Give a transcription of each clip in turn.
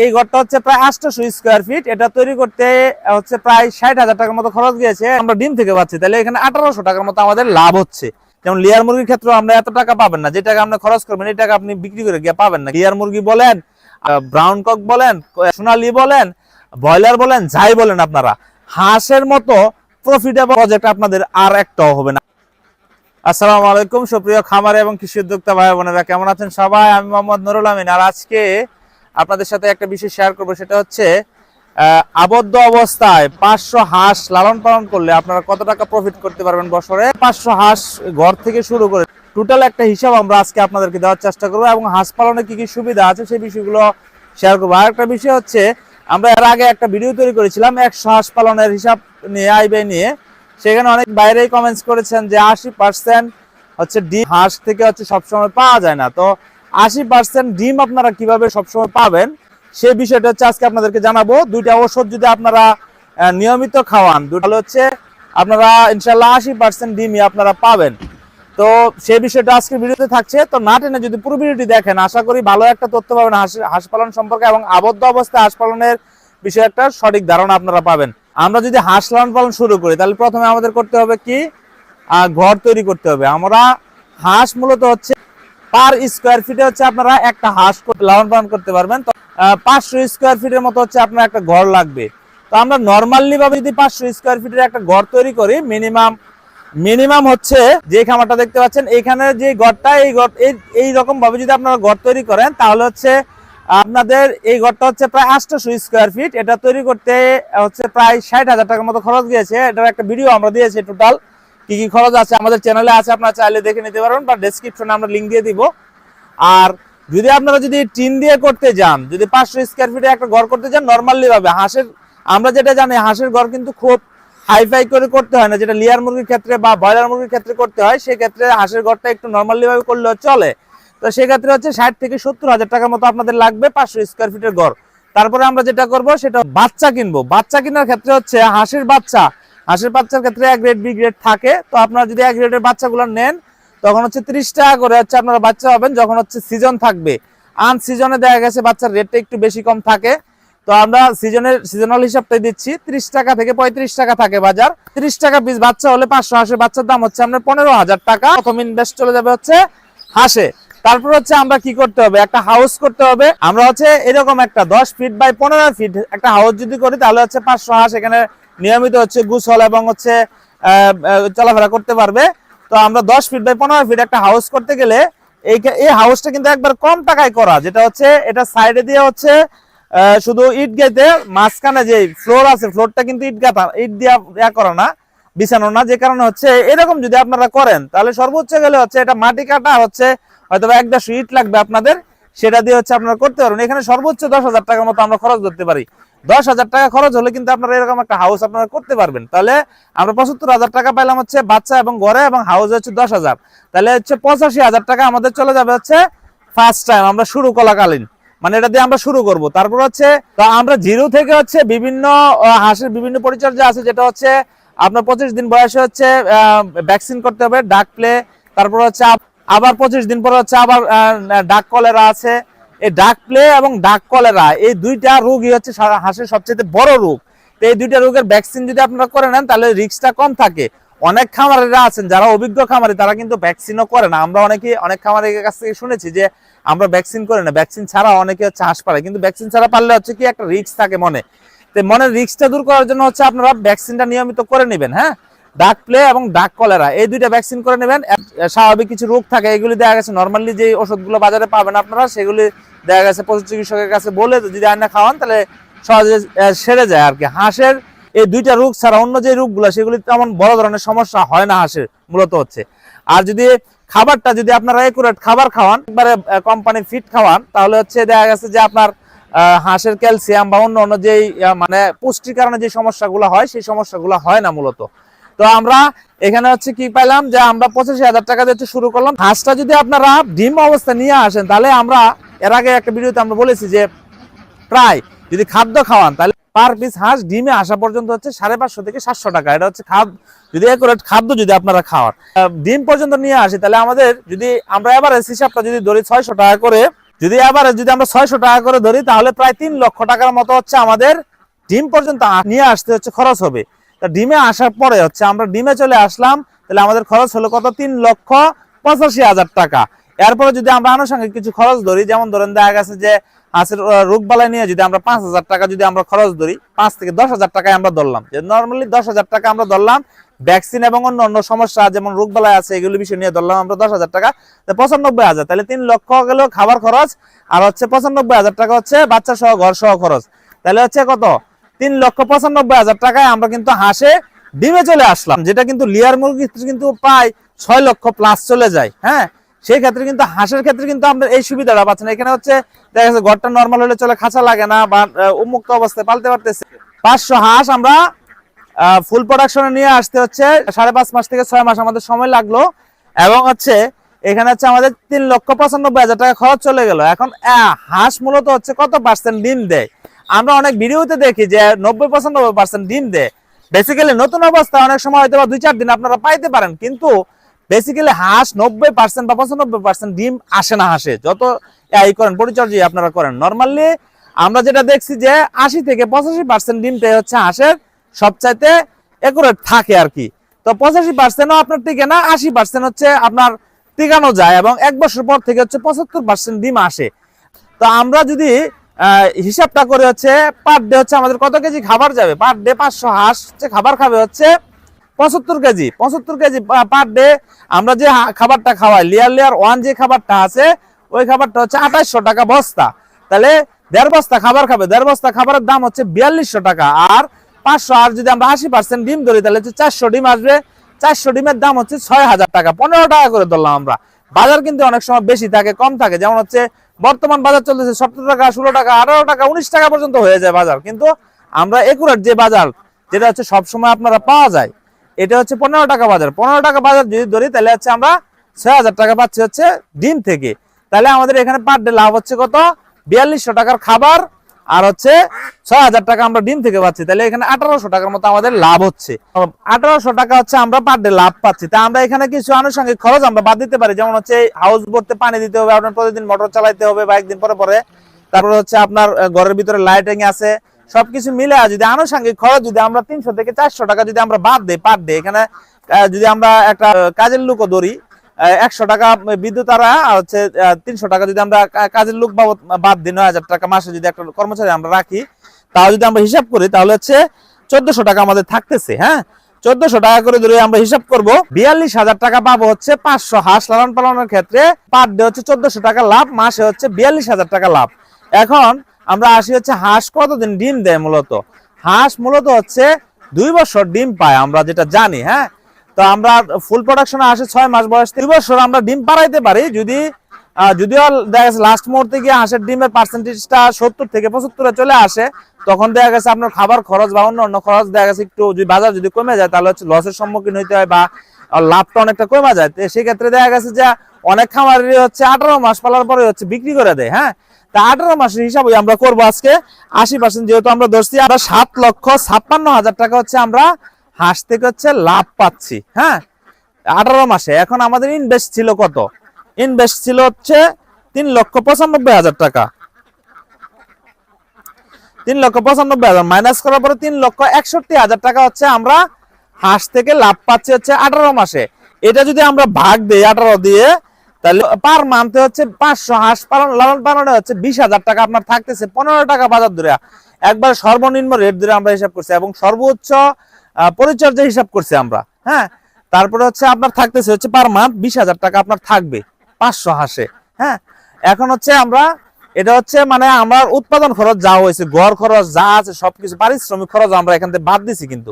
এই ঘরটা হচ্ছে প্রায় 800 স্কোয়ার ফিট। এটা তৈরি করতে হচ্ছে প্রায় 60,000 টাকার মতো খরচ গিয়েছে। আমরা ডিম থেকে পাচ্ছি, তাহলে এখানে 1800 টাকার মতো আমাদের লাভ হচ্ছে। যেমন লেয়ার মুরগির ক্ষেত্রে আমরা এত টাকা পাবেন না, যে টাকা আপনি খরচ করবেন এই টাকা আপনি বিক্রি করে গিয়ে পাবেন না। লেয়ার মুরগি বলেন, ব্রাউন কক বলেন, সোনালী বলেন, ব্রয়লার বলেন, যাই বলেন, আপনারা হাঁসের মতো প্রফিটেবল প্রজেক্ট আপনাদের আর একটাও হবে না। আসসালামু আলাইকুম সুপ্রিয় খামারে এবং কৃষি উদ্যোক্তা ভাই বোনেরা, কেমন আছেন সবাই? আমি মোহাম্মদ নুরুল আমিন। আর আজকে আপনাদের সাথে একটা বিষয় শেয়ার করবো, সেটা হচ্ছে আবদ্ধ অবস্থায় 500 হাঁস লালন পালন করলে আপনারা কত টাকা প্রফিট করতে পারবেন বছরে। 500 হাঁস ঘর থেকে শুরু করে টোটাল একটা হিসাব আমরা আজকে আপনাদেরকে দেওয়ার চেষ্টা করবো, এবং হাঁস পালনে কি কি সুবিধা আছে সেই বিষয়গুলো শেয়ার করবো। আর একটা বিষয় হচ্ছে, আমরা এর আগে একটা ভিডিও তৈরি করেছিলাম 100 হাঁস পালনের হিসাব নিয়ে, আইবে নিয়ে। সেখানে অনেক বাইরেই কমেন্টস করেছেন যে 80% হচ্ছে ডিম হাঁস থেকে হচ্ছে সবসময় পাওয়া যায় না। তো 80% ডিম আপনারা কিভাবে সবসময় পাবেন সেই বিষয়টা হচ্ছে আজকে আপনাদেরকে জানাবো। দুইটা ওষুধ যদি আপনারা নিয়মিত খাওয়ান, দুটো হচ্ছে আপনারা ইনশাল্লাহ 80% ডিমই আপনারা পাবেন। তো সেই বিষয়টা আজকে ভিডিওতে থাকছে। তো না টেনে যদি পুরো ভিডিওটি দেখেন, আশা করি ভালো একটা তথ্য পাবেন হাঁস পালন সম্পর্কে, এবং আবদ্ধ অবস্থায় হাঁস পালনের বিষয়ে একটা সঠিক ধারণা আপনারা পাবেন। আমরা যদি হাঁস লালন পালন শুরু করি, তাহলে প্রথমে আমাদের করতে হবে কি, ঘর তৈরি করতে হবে। আমরা হাঁস মূলত হচ্ছে পার স্কোয়ার ফিটে হচ্ছে আপনারা একটা হাঁস লালন পালন করতে পারবেন। তো 500 স্কোয়ার ফিটের মতো হচ্ছে আপনার একটা ঘর লাগবে। তো আমরা নর্মালি ভাবে যদি 500 স্কোয়ার ফিটের একটা ঘর তৈরি করি, মিনিমাম হচ্ছে যে খামারটা দেখতে পাচ্ছেন এখানে যে ঘরটা, এই রকম ভাবে যদি আপনারা ঘর তৈরি করেন, তাহলে হচ্ছে আপনাদের এই ঘরটা হচ্ছে প্রায় 800 স্কোয়ার ফিট। এটা তৈরি করতে হচ্ছে প্রায় 60,000 টাকার মতো খরচ গিয়েছে। এটার একটা ভিডিও আমরা দিয়েছি, টোটাল কি কি খরচ আছে আমাদের চ্যানেলে আছে, আপনারা চাইলে দেখে নিতে পারবেন, বা ডেসক্রিপশনে আমরা লিঙ্ক দিয়ে দিব। আর যদি আপনারা যদি টিন দিয়ে করতে যান, যদি 500 স্কোয়ার ফিটে একটা ঘর করতে যান নর্মালি ভাবে, হাঁসের আমরা যেটা জানি হাঁসের ঘর কিন্তু খুব হাইফাই করে করতে হয় না, যেটা লেয়ার মুরগির ক্ষেত্রে বা ব্রয়লার মুরগির ক্ষেত্রে করতে হয়। সেক্ষেত্রে হাঁসের ঘরটা একটু নর্মালি ভাবে করলেও চলে। তো সেক্ষেত্রে হচ্ছে 60 থেকে 70,000 টাকার মতো আপনাদের লাগবে 500 স্কোয়ার ফিটের ঘর। তারপরে আমরা যেটা করব সেটা বাচ্চা কিনবো। বাচ্চা কেনার ক্ষেত্রে হচ্ছে হাঁসের বাচ্চার ক্ষেত্রে A গ্রেড B গ্রেড থাকে। তো আপনারা যদি A গ্রেডের বাচ্চাগুলো নেন, তখন হচ্ছে 30 টাকা করে হচ্ছে আপনারা বাচ্চা পাবেন যখন হচ্ছে সিজন থাকবে। আনসিজনে দেখা গেছে বাচ্চার রেটটা একটু বেশি কম থাকে। তো আমরা সিজনাল হিসাবটাই দিচ্ছি, 30 টাকা থেকে 35 টাকা থাকে বাজার। 30 টাকা পিস বাচ্চা হলে 500 হাঁসের বাচ্চার দাম হচ্ছে আপনার 15,000 টাকা। প্রথম ইনভেস্ট চলে যাবে হচ্ছে হাঁসে। তারপর হচ্ছে আমরা কি করতে হবে, একটা হাউস করতে হবে। আমরা হচ্ছে এরকম একটা 10 ফিট বাই 15 ফিট একটা হাউস যদি করি, তাহলে হচ্ছে 500 হাঁস এখানে নিয়মিত হচ্ছে গোসল এবং হচ্ছে চলাফেরা করতে পারবে। তো আমরা 10 ফিট বাই 15 ফিট একটা হাউস করতে গেলে এই হাউসটা কিন্তু একবার কম টাকায় করা, যেটা হচ্ছে এটা সাইডে দিয়ে হচ্ছে শুধু ইট গেতে, মাঝখানে যে ফ্লোর আছে ফ্লোরটা কিন্তু ইট দিয়া করা না, বিছানো না। যে কারণে হচ্ছে এরকম যদি আপনারা করেন, তাহলে সর্বোচ্চ গেলে হচ্ছে এটা মাটি কাটা হচ্ছে হয়তো 1-1.5 ইট লাগবে আপনাদের, সেটা দিয়ে হচ্ছে আপনারা করতে পারবেন। এখানে সর্বোচ্চ 10,000 টাকার মতো আমরা খরচ ধরতে পারি। 10,000 টাকা খরচ হলে কিন্তু আপনারা এরকম একটা হাউস আপনারা করতে পারবেন। তাহলে আমরা 75,000 টাকা পাইলাম হচ্ছে বাচ্চা এবং ঘরে, এবং হাউস হচ্ছে 10,000, তাহলে হচ্ছে 85,000 টাকা আমাদের চলে যাবে হচ্ছে ফার্স্ট টাইম আমরা শুরু করাকালীন, মানে এটা দিয়ে আমরা শুরু করব। তারপর হচ্ছে আমরা জিরো থেকে হচ্ছে বিভিন্ন হাঁসের বিভিন্ন পরিচর্যা আছে, যেটা হচ্ছে আপনার 25 দিন বয়সে হচ্ছে ভ্যাকসিন করতে হবে, ডাক প্লে। তারপর হচ্ছে আবার 25 দিন পরে হচ্ছে আবার ডাক কলেরা আছে। এই ডাক প্লে এবং ডাক কলেরা, এই দুইটা রোগই হচ্ছে হাঁসের সবচেয়ে বড় রোগ। তো এই দুইটা রোগের ভ্যাকসিন যদি আপনারা করে নেন, তাহলে রিস্কটা কম থাকে। অনেক খামারিরা আছেন যারা অভিজ্ঞ খামারি, তারা কিন্তু ভ্যাকসিনও করে না। আমরা অনেক খামারের কাছ থেকে শুনেছি যে আমরা ভ্যাকসিন করি না, ভ্যাকসিন ছাড়া অনেকে হচ্ছে হাঁস পারে, কিন্তু ভ্যাকসিন ছাড়া পারলে হচ্ছে কি একটা রিস্ক থাকে মনে। তো মনের রিস্কটা দূর করার জন্য হচ্ছে আপনারা ভ্যাকসিনটা নিয়মিত করে নেবেন। হ্যাঁ, ডাক প্লে এবং ডাক কলেরা এই দুইটা ভ্যাকসিন করে নেবেন। স্বাভাবিক কিছু রোগ থাকে, এগুলি দেখা গেছে নর্মালি যে ওষুধগুলো বাজারে পাবেন আপনারা, সেগুলি দেখা গেছে পশু চিকিৎসকের কাছে বলে যদি আয়না খাওয়ান, তাহলে সহজে সেরে যায় আর কি। হাঁসের এই দুইটা রোগ ছাড়া অন্য যে রোগগুলো, সেগুলি তেমন বড় ধরনের সমস্যা হয় না হাঁসের মূলত হচ্ছে। আর যদি খাবারটা যদি আপনারা একুরেট খাবার খাওয়ান, একবারে কোম্পানি ফিট খাওয়ান, তাহলে হচ্ছে দেখা গেছে যে আপনার হাঁসের ক্যালসিয়াম বা অন্য যেই মানে পুষ্টির কারণে যে সমস্যাগুলো হয়, সেই সমস্যাগুলো হয় না মূলত। তো আমরা এখানে হচ্ছে কি পাইলাম, যে আমরা 85,000 টাকা দিয়ে শুরু করলাম। হাঁসটা যদি আপনারা ডিম অবস্থা নিয়ে আসেন, তাহলে আমরা এর আগে একটা ভিডিওতে আমরা বলেছি যে প্রায় যদি খাদ্য খাওয়ান, তাহলে পার পিস হাঁস ডিমে আসা পর্যন্ত হচ্ছে 550 থেকে 700 টাকা। এটা হচ্ছে যদি একুরেট খাদ্য যদি আপনারা খাওয়ান, ডিম পর্যন্ত নিয়ে আসি, তাহলে আমাদের যদি আমরা এভারেজ হিসাবটা যদি ধরি 600 টাকা করে, যদি এবারে যদি আমরা 600 টাকা করে ধরি তাহলে প্রায় 3 লক্ষ টাকার মতো হচ্ছে আমাদের ডিম পর্যন্ত নিয়ে আসতে হচ্ছে খরচ হবে। তা ডিমে আসার পরে হচ্ছে আমরা ডিমে চলে আসলাম, তাহলে আমাদের খরচ হলো কত? 3,85,000 টাকা। এরপরে যদি আমরা আনুষঙ্গিক কিছু খরচ ধরি, যেমন ধরেন দেখা গেছে যে হাঁসের রোগবালাই নিয়ে যদি আমরা 5,000 টাকা যদি আমরা খরচ ধরি, 5 থেকে 10,000 টাকায় আমরা ধরলাম, যে নর্মালি 10,000 টাকা আমরা ধরলাম, ভ্যাকসিন এবং অন্য অন্য সমস্যা যেমন রোগবালাই আছে এগুলো বিষয় নিয়ে ধরলাম আমরা 10,000 টাকা, 95,000, তাহলে 3 লক্ষ গেল খাবার খরচ, আর হচ্ছে 95,000 টাকা হচ্ছে বাচ্চা সহ ঘর সহ খরচ, তাহলে হচ্ছে কত? 3,95,000 টাকায় আমরা কিন্তু হাঁসে ডিমে চলে আসলাম, যেটা কিন্তু লেয়ার মুরগির কিন্তু প্রায় 6 লক্ষ প্লাস চলে যায়। হ্যাঁ, সেই ক্ষেত্রে কিন্তু হাঁসের ক্ষেত্রে কিন্তু আমরা এই সুবিধাটা পাচ্ছি না। এখানে হচ্ছে দেখা যাচ্ছে ঘরটা নর্মাল হলে চলে, খাঁচা লাগে না বা উন্মুক্ত অবস্থায় পালতে পারতেছে। 500 হাঁস আমরা ফুল প্রোডাকশনে নিয়ে আসতে হচ্ছে 5.5 মাস থেকে 6 মাস আমাদের সময় লাগলো, এবং হচ্ছে এখানে হচ্ছে আমাদের 3,95,000 টাকা খরচ চলে গেল। এখন হাঁস মূলত হচ্ছে কত পার্সেন্ট ডিম দেয়? আমরা অনেক ভিডিওতে দেখি যে 90-95% ডিম দেয়। বেসিক্যালি নতুন অবস্থা অনেক সময় হয়তো 2-4 দিন আপনারা পাইতে পারেন, কিন্তু বেসিক্যালি হাঁস 90% বা 95% ডিম আসে না হাঁসে, যত এই করেন পরিচর্যা আপনারা করেন। নর্মালি আমরা যেটা দেখছি যে 80 থেকে 85% ডিমটাই হচ্ছে হাঁসের সবচাইতে একুরেট থাকে আর কি। তো 85%ও আপনার টিকে না, 80% হচ্ছে আপনার টিকানো যায়, এবং 1 বছর পর থেকে হচ্ছে 75% ডিম আসে। তো আমরা যদি হিসাবটা করে হচ্ছে পার ডে হচ্ছে আমাদের কত কেজি খাবার যাবে, পার ডে 500 হাঁস হচ্ছে খাবার খাবে হচ্ছে 75 কেজি। 75 কেজি পার ডে আমরা যে খাবারটা খাওয়াই, লেয়ার 1 যে খাবারটা আছে ওই খাবারটা হচ্ছে 2800 টাকা বস্তা, তাহলে 1.5 বস্তা খাবার খাবে, 1.5 বস্তা খাবারের দাম হচ্ছে 4200 টাকা। আর 500 আর যদি আমরা 80% ডিম ধরি তাহলে হচ্ছে 400 ডিম আসবে, 400 ডিমের দাম হচ্ছে 6,000 টাকা, 15 টাকা করে ধরলাম আমরা। বাজার কিন্তু অনেক সময় বেশি থাকে কম থাকে, যেমন হচ্ছে বর্তমান বাজার চলতেছে 17 টাকা, 16 টাকা, 18 টাকা, 19 টাকা পর্যন্ত হয়ে যায় বাজার, কিন্তু আমরা একুরেট যে বাজার যেটা হচ্ছে সবসময় আপনারা পাওয়া যায়, এটা হচ্ছে 15 টাকা বাজার। 15 টাকা বাজার যদি ধরি তাহলে হচ্ছে আমরা 6,000 টাকা পাচ্ছি হচ্ছে ডিম থেকে। তাহলে আমাদের এখানে পার ডে লাভ হচ্ছে কত? 4200 টাকার খাবার, আর হচ্ছে 6,000 টাকা আমরা ডিম থেকে পাচ্ছি, তাহলে এখানে 1800 টাকার মতো আমাদের লাভ হচ্ছে। 1800 টাকা হচ্ছে আমরা পার ডে লাভ পাচ্ছি। তা আমরা এখানে কিছু আনুষঙ্গিক খরচ আমরা বাদ দিতে পারি, যেমন হচ্ছে হাউস ভরতে পানি দিতে হবে, আপনার প্রতিদিন মোটর চালাইতে হবে বা একদিন পরে পরে, তারপরে হচ্ছে আপনার ঘরের ভিতরে লাইটিং আছে, সবকিছু মিলে যদি আনুষঙ্গিক খরচ যদি আমরা 300 থেকে 400 টাকা যদি আমরা বাদ দিই পার ডে, এখানে যদি আমরা একটা কাজের লোকও ধরি 100 টাকা বিদ্যুৎ আর হচ্ছে 300 টাকা যদি আমরা কাজের লোক বাদ দিই, 9,000 টাকা মাসে যদি একটা কর্মচারী আমরা রাখি, তাও যদি আমরা হিসাব করি তাহলে হচ্ছে 1400 টাকা আমাদের থাকতেছে। হ্যাঁ, 1400 টাকা করে ধরে আমরা হিসাব করব, 42,000 টাকা পাবো হচ্ছে 500 হাঁস লালন পালনের ক্ষেত্রে, পার ডে হচ্ছে 1400 টাকা লাভ, মাসে হচ্ছে 42,000 টাকা লাভ। এখন আমরা আসি হচ্ছে হাঁস কতদিন ডিম দেয়। মূলত হাঁস মূলত হচ্ছে 2 বছর ডিম পায় আমরা যেটা জানি। হ্যাঁ, তো আমরা ফুল প্রোডাকশনে আসে 6 মাস বয়স, 3 বছর আমরা ডিম পাড়াইতে পারি, যদিও দেখা গেছে লাস্ট মুহূর্তে গিয়ে হাঁসের ডিমের পার্সেন্টেজটা 70 থেকে 75 চলে আসে, তখন দেখা গেছে আপনার খাবার খরচ বা অন্য অন্য খরচ দেখা গেছে একটু যদি বাজার যদি কমে যায় তাহলে হচ্ছে লসের সম্মুখীন হইতে হয় বা লাভটা অনেকটা কমে যায়। সেক্ষেত্রে দেখা গেছে যে অনেক খামারি হচ্ছে 18 মাস পালার পরে হচ্ছে বিক্রি করে দেয়। হ্যাঁ, তা 18 মাসের হিসাবে আমরা করবো আজকে 80%, যেহেতু আমরা ধরছি আমরা 7,56,000 টাকা হচ্ছে আমরা হাঁস থেকে হচ্ছে লাভ পাচ্ছি। হ্যাঁ, 18 মাসে। এখন আমাদের ইনভেস্ট ছিল কত? ইনভেস্ট ছিল হচ্ছে 3,95,000 টাকা। 3,95,000 মাইনাস করার পরে 3,61,000 টাকা হচ্ছে আমরা হাঁস থেকে লাভ পাচ্ছি হচ্ছে 18 মাসে। এটা যদি আমরা ভাগ দিই 18 দিয়ে, তাহলে পার মান্থে হচ্ছে 500 হাঁস লালন পালনে হচ্ছে 20,000 টাকা আপনার থাকতেছে, 15 টাকা বাজার ধরে একবার সর্বনিম্ন রেট ধরে আমরা হিসাব করছি, এবং সর্বোচ্চ পরিচর্যা হিসাব করছি আমরা। হ্যাঁ, তারপরে হচ্ছে আপনার থাকতেছে হচ্ছে পার মান্থ 20,000 টাকা আপনার থাকবে 500 হাঁসে। হ্যাঁ, এখন হচ্ছে আমরা এটা হচ্ছে মানে আমার উৎপাদন খরচ যা হয়েছে, গড় খরচ যা আছে সবকিছু, পারিশ্রমিক খরচ আমরা এখান থেকে বাদ দিছি, কিন্তু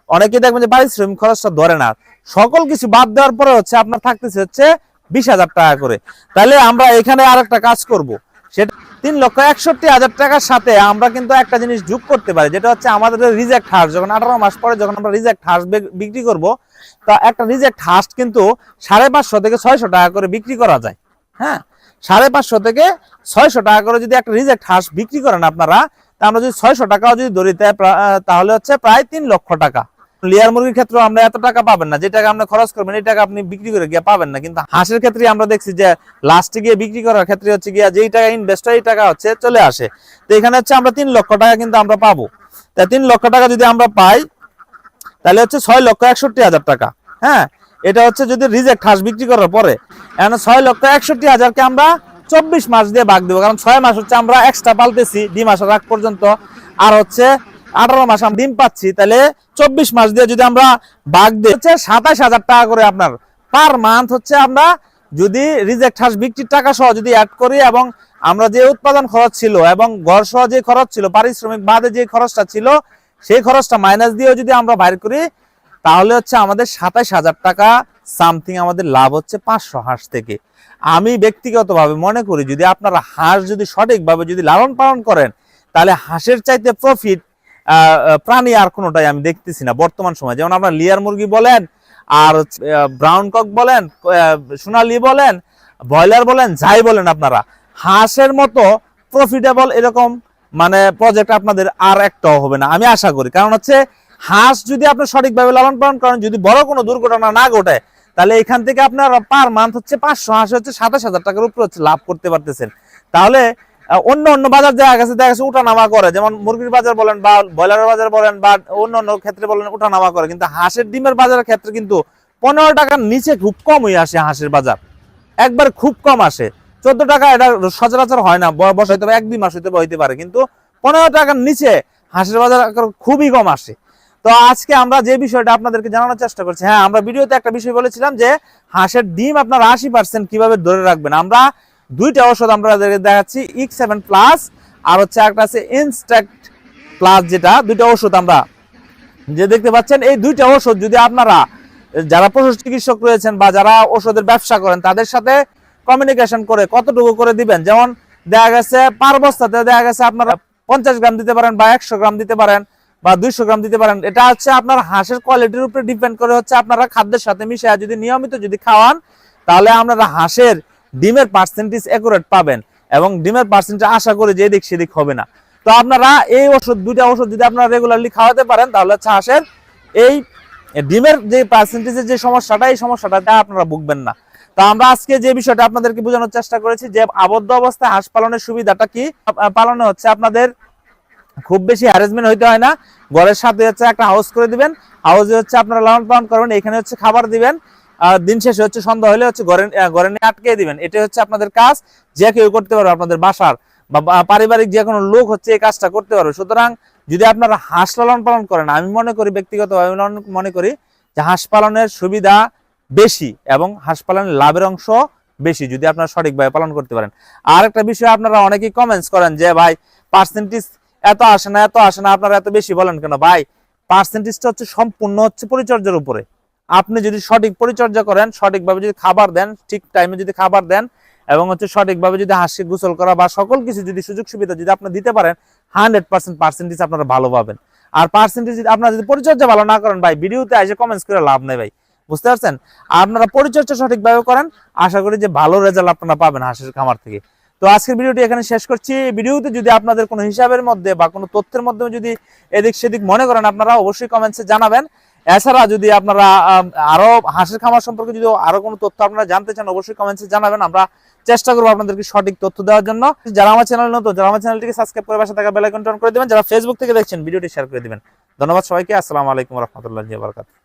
অনেকে দেখবেন যে পারিশ্রমিক খরচটা ধরে না, সকল কিছু বাদ দেওয়ার পরে হচ্ছে আপনার থাকতেছে হচ্ছে 20,000 টাকা করে। তাহলে আমরা এখানে আরেকটা কাজ করব, সেটা 3,61,000 টাকার সাথে আমরা কিন্তু একটা জিনিস যোগ করতে পারি, যেটা হচ্ছে আমাদের রিজেক্ট হাঁস। যখন 18 মাস পরে যখন আমরা রিজেক্ট হাঁস বিক্রি করব, তা একটা রিজেক্ট হাঁস কিন্তু 550 থেকে 600 টাকা করে বিক্রি করা যায়। হ্যাঁ, 550 থেকে 600 টাকা করে যদি একটা রিজেক্ট হাঁস বিক্রি করেন আপনারা, তা আমরা যদি 600 টাকাও যদি ধরি তাহলে হচ্ছে প্রায় 3 লক্ষ টাকা। লেয়ার মুরগির ক্ষেত্রে আমরা এত টাকা পাবেন না, যে টাকা আপনি খরচ করবেন এই টাকা আপনি বিক্রি করে গিয়ে পাবেন না। কিন্তু হাঁসের ক্ষেত্রে আমরা দেখছি যে লাস্টে গিয়ে বিক্রি করার ক্ষেত্রে হচ্ছে গিয়া যেই টাকা ইনভেস্ট হয় এই টাকা হচ্ছে চলে আসে। তো এখানে হচ্ছে আমরা 3 লক্ষ টাকা কিন্তু আমরা পাবো। তাই 3 লক্ষ টাকা যদি আমরা পাই তাহলে হচ্ছে 6,61,হাজার টাকা। হ্যাঁ, এটা হচ্ছে যদি রিজেক্ট হাঁস বিক্রি করার পরে। এখন 6,61,হাজারকে আমরা 24 মাস দিয়ে ভাগ দেবো, কারণ 6 মাস হচ্ছে আমরা এক্সট্রা পালতেছি ডিম আসার আগ পর্যন্ত, আর হচ্ছে 18 মাস আমরা ডিম পাচ্ছি। তাহলে 24 মাস দিয়ে যদি আমরা ভাগ দিই হচ্ছে 27,000 টাকা করে আপনার পার মান্থ হচ্ছে। আমরা যদি রিজেক্ট হাঁস বিক্রির টাকা সহ যদি অ্যাড করি এবং আমরা যে উৎপাদন খরচ ছিল এবং ঘর সহ যে খরচ ছিল, পারিশ্রমিক বাদে যে খরচটা ছিল সেই খরচটা মাইনাস দিয়েও যদি আমরা বাইর করি তাহলে হচ্ছে আমাদের 27,000 টাকা সামথিং আমাদের লাভ হচ্ছে 500 হাঁস থেকে। আমি ব্যক্তিগতভাবে মনে করি যদি আপনারা হাঁস যদি সঠিকভাবে যদি লালন পালন করেন তাহলে হাঁসের চাইতে প্রফিট প্রাণী আর কোনোটাই আমি দেখতেছি না বর্তমান সময়। যেমন আপনার লেয়ার মুরগি বলেন, আর ব্রাউন কক বলেন, সোনালী বলেন, ব্রয়লার বলেন, যাই বলেন, আপনারা হাঁসের মতো প্রফিটেবল এরকম মানে প্রজেক্ট আপনাদের আর একটাও হবে না আমি আশা করি। কারণ হচ্ছে হাঁস যদি আপনি সঠিকভাবে লালন পালন করেন, যদি বড় কোনো দুর্ঘটনা না ঘটে, তাহলে এখান থেকে আপনার পার মান্থ হচ্ছে 500 হাঁস হচ্ছে 27,000 টাকার উপরে হচ্ছে লাভ করতে পারতেছেন। তাহলে অন্য বাজার দেখা গেছে উঠানামা করে, যেমন মুরগির বাজার বলেন বা ব্রয়লারের বাজার বলেন বা অন্য ক্ষেত্রে বলেন উঠানামা করে, কিন্তু হাঁসের ডিমের বাজারের ক্ষেত্রে কিন্তু 15 টাকার নিচে খুব কমই আসে। হাঁসের বাজার একবার খুব কম আসে, 14 টাকা এটা সচরাচর হয় না, বয়স হয়তো 1-2 মাস হইতে পারে, কিন্তু 15 টাকার নিচে হাঁসের বাজার খুবই কম আসে। তো আজকে আমরা যে বিষয়টা আপনাদেরকে জানানোর চেষ্টা করছি, হ্যাঁ আমরা ভিডিওতে একটা বিষয় বলেছিলাম যে হাঁসের ডিম আপনার 80% কিভাবে ধরে রাখবেন। আমরা 2টা ওষুধ আমরা দেখাচ্ছি, X7 প্লাস আর হচ্ছে একটা আছে ইনস্ট্যাক্ট প্লাস, যেটা 2টা ওষুধ আমরা যে দেখতে পাচ্ছেন। এই 2টা ওষুধ যদি আপনারা যারা পশু চিকিৎসক রয়েছেন বা যারা ওষুধের ব্যবসা করেন তাদের সাথে কমিউনিকেশন করে কতটুকু করে দিবেন, যেমন দেখা গেছে পার বস্তাতে দেখা গেছে আপনারা 50 গ্রাম দিতে পারেন বা 100 গ্রাম দিতে পারেন বা 200 গ্রাম দিতে পারেন। এটা হচ্ছে আপনার হাঁসের কোয়ালিটির উপরে ডিপেন্ড করে হচ্ছে আপনারা খাদ্যের সাথে মিশিয়ে যদি নিয়মিত যদি খাওয়ান তাহলে আপনারা হাঁসের ডিমের পার্সেন্টেজ একুরেট পাবেন এবং ডিমের পার্সেন্টেজ আশা করি যে এদিক সেদিক হবে না। তো আপনারা এই ওষুধ 2টা ওষুধ যদি আপনারা রেগুলারলি খাওয়াতে পারেন তাহলে হচ্ছে হাঁসের এই ডিমের যে পার্সেন্টেজের যে সমস্যাটা এই সমস্যাটা আপনারা ভুগবেন না। তো আমরা আজকে যে বিষয়টা আপনাদেরকে বোঝানোর চেষ্টা করেছি যে আবদ্ধ অবস্থায় হাঁস পালনের সুবিধাটা কি। পালনে হচ্ছে আপনাদের খুব বেশি হ্যারাসমেন্ট হইতে হয় না, ঘরের সাথে হচ্ছে একটা হাউস করে দিবেন, হাউসে হচ্ছে আপনারা লালন পালন করবেন, এখানে হচ্ছে খাবার দিবেন, দিন শেষে হচ্ছে সন্ধ্যা হলে হচ্ছে ঘরে নিয়ে আটকে দিবেন। এটা হচ্ছে আপনাদের কাজ, যে কেউ করতে পারবে, আপনাদের বাসার বা পারিবারিক যে কোনো লোক হচ্ছে এই কাজটা করতে পারবে। সুতরাং যদি আপনারা হাঁস লালন পালন করেন, আমি মনে করি ব্যক্তিগতভাবে মনে করি যে হাঁস পালনের সুবিধা বেশি এবং হাঁস পালনের লাভের অংশ বেশি যদি আপনারা সঠিকভাবে পালন করতে পারেন। আর একটা বিষয় আপনারা অনেকেই কমেন্টস করেন যে ভাই পার্সেন্টেজ এত আসে না আপনারা এত বেশি বলেন কেন। ভাই পার্সেন্টেজটা হচ্ছে সম্পূর্ণ হচ্ছে পরিচর্যার উপরে। আপনি যদি সঠিক পরিচর্যা করেন, সঠিকভাবে যদি খাবার দেন, ঠিক টাইমে যদি খাবার দেন এবং হচ্ছে সঠিকভাবে যদি হাঁসকে গোসল করা বা সকল কিছু যদি সুযোগ সুবিধা যদি আপনি দিতে পারেন 100% পার্সেন্টেজ আপনারা ভালো পাবেন। আর পার্সেন্টেজ আপনারা যদি পরিচর্যা ভালো না করেন ভাই ভিডিওতে এসে কমেন্টস করে লাভ নেই ভাই, বুঝতে পারছেন। আপনারা পরিচর্যা সঠিকভাবে করেন, আশা করি যে ভালো রেজাল্ট আপনারা পাবেন হাঁসের খামার থেকে। তো আজকের ভিডিওটি এখানে শেষ করছি। ভিডিওতে যদি আপনাদের কোনো হিসাবের মধ্যে বা কোনো তথ্যের মধ্যে যদি এদিক সেদিক মনে করেন আপনারা অবশ্যই কমেন্টসে জানাবেন। এছাড়া যদি আপনারা আরো হাঁসের খামার সম্পর্কে যদি আরো কোনো তথ্য আপনারা জানতে চান অবশ্যই কমেন্টসে জানাবেন, আমরা চেষ্টা করবো আপনাদেরকে সঠিক তথ্য দেওয়ার জন্য। যারা আমার চ্যানেল নতুন, যারা আমার চ্যানেলটিকে সাবস্ক্রাইব করে পাশে থাকা বেল আইকনটি অন করে দিবেন, যারা ফেসবুক থেকে দেখছেন ভিডিওটি শেয়ার করে দিবেন। ধন্যবাদ সবাইকে। আসসালামু আলাইকুম ওয়া রাহমাতুল্লাহি ওয়া বারাকাতুহু।